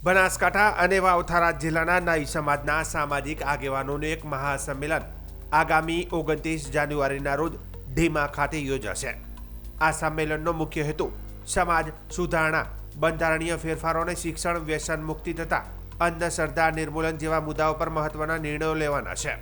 બનાસકાંઠા અને વાવથરા જિલ્લાના નાઈ સમાજના સામાજિક આગેવાનોનું એક મહાસંમેલન આગામી 29 જાન્યુઆરીના રોજ ઢીમા ખાતે યોજાશે। આ સંમેલનનો મુખ્ય હેતુ સમાજ સુધારણા, બંધારણીય ફેરફારો અને શિક્ષણ, વ્યસન મુક્તિ તથા અંધશ્રદ્ધા નિર્મૂલન જેવા મુદ્દાઓ પર મહત્વના નિર્ણયો લેવાના છે।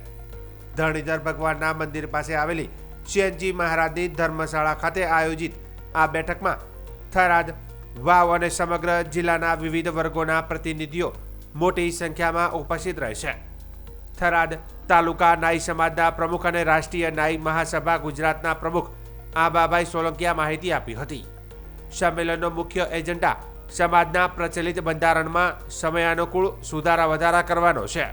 ધરણીધર ભગવાનના મંદિર પાસે આવેલી શ્રીજી મહારાજની ધર્મશાળા ખાતે આયોજિત આ બેઠકમાં થરાદ, વાવ અને સમગ્ર જિલ્લાના વિવિધ વર્ગોના પ્રતિનિધિઓ મોટી સંખ્યામાં ઉપસ્થિત રહેશે। થરાદ તાલુકા નાઈ સમાજના પ્રમુખ અને રાષ્ટ્રીય નાઈ મહાસભા ગુજરાતના પ્રમુખ આબાભાઈ સોલંકીએ માહિતી આપી હતી। સંમેલનનો મુખ્ય એજન્ડા સમાજના પ્રચલિત બંધારણમાં સમયાનુકૂળ સુધારા વધારા કરવાનો છે।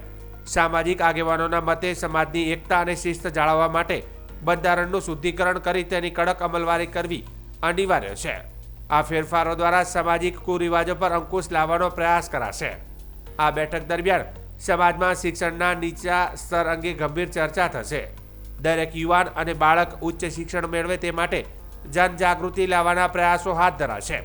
સામાજિક આગેવાનોના મતે સમાજની એકતા અને શિસ્ત જાળવવા માટે બંધારણનું શુદ્ધિકરણ કરી તેની કડક અમલવારી કરવી અનિવાર્ય છે। આ ફેરફારો દ્વારા સામાજિક કુરિવાજો પર અંકુશ લાવવાનો પ્રયાસ કરાશે। આ બેઠક દરમિયાન સમાજમાં શિક્ષણના નીચા સ્તર અંગે ગંભીર ચર્ચા થશે। દરેક યુવાન અને બાળક ઉચ્ચ શિક્ષણ મેળવે તે માટે જનજાગૃતિ લાવવાના પ્રયાસો હાથ ધરાશે।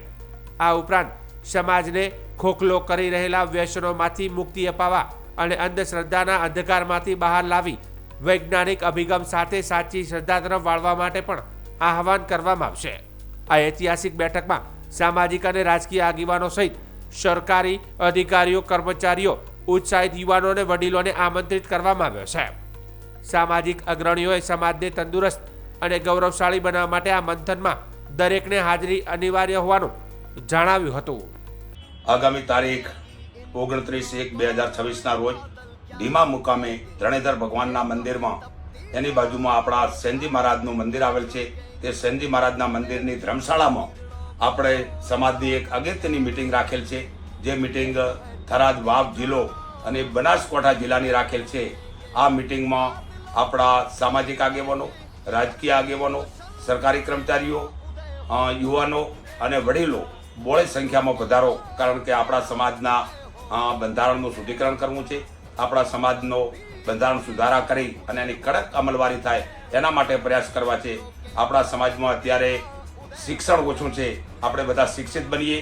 આ ઉપરાંત સમાજને ખોખલો કરી રહેલા વ્યસનોમાંથી મુક્તિ અપાવવા અને અંધશ્રદ્ધાના અંધકારમાંથી બહાર લાવી વૈજ્ઞાનિક અભિગમ સાથે સાચી શ્રદ્ધા તરફ વાળવા માટે પણ આહવાન કરવામાં આવશે। આ ઐતિહાસિક બેઠકમાં સામાજિક અને રાજકીય આગેવાનો સહિત સરકારી અધિકારીઓ, કર્મચારીઓ, ઉત્સાહિત યુવાનો અને વડીલોને આમંત્રિત કરવામાં આવ્યો છે। સામાજિક અગ્રણીઓએ સમાજને તંદુરસ્ત અને ગૌરવશાળી બનાવવા માટે આ મંથનમાં દરેકને હાજરી અનિવાર્ય હોવાનું જણાવ્યું હતું। આગામી તારીખ 29/1/2026ના રોજ ઢીમા મુકામે ધરણીધર ભગવાનના મંદિરમાં એની બાજુમાં આપણા સેનજી મહારાજનું મંદિર આવેલ છે। તે સેનજી મહારાજના મંદિરની ધર્મશાળામાં આપણે સમાજની એક અગત્યની મિટિંગ રાખેલ છે। જે મિટિંગ થરાદ, વાવ જિલ્લો અને બનાસકાંઠા જિલ્લાની રાખેલ છે। આ મિટિંગમાં આપણા સામાજિક આગેવાનો, રાજકીય આગેવાનો, સરકારી કર્મચારીઓ, યુવાનો અને વડીલો બહોળી સંખ્યામાં પધારો, કારણ કે આપણા સમાજના બંધારણનું શુદ્ધિકરણ કરવું છે। આપણા સમાજનો બંધારણ સુધારા કરી અને એની કડક અમલવારી થાય એના માટે પ્રયાસ કરવા છે। આપણા સમાજમાં અત્યારે શિક્ષણ ઓછું છે, આપણે બધા શિક્ષિત બનીએ।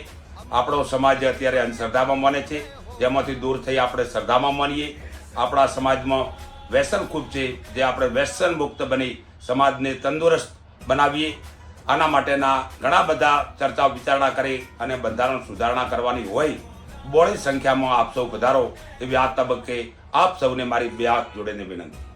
આપણો સમાજ અત્યારે અંધશ્રદ્ધામાં માને છે, જેમાંથી દૂર થઈ આપણે શ્રદ્ધામાં માનીએ। આપણા સમાજમાં વ્યસન ખૂબ છે, જે આપણે વ્યસન મુક્ત બની સમાજને તંદુરસ્ત બનાવીએ। આના માટેના ઘણા બધા ચર્ચા વિચારણા કરી અને બંધારણ સુધારણા કરવાની હોય। બહોળી સંખ્યામાં આપ સૌ પધારો એવી આ તબક્કે આપ સૌને મારી બે હાથ જોડીને વિનંતી।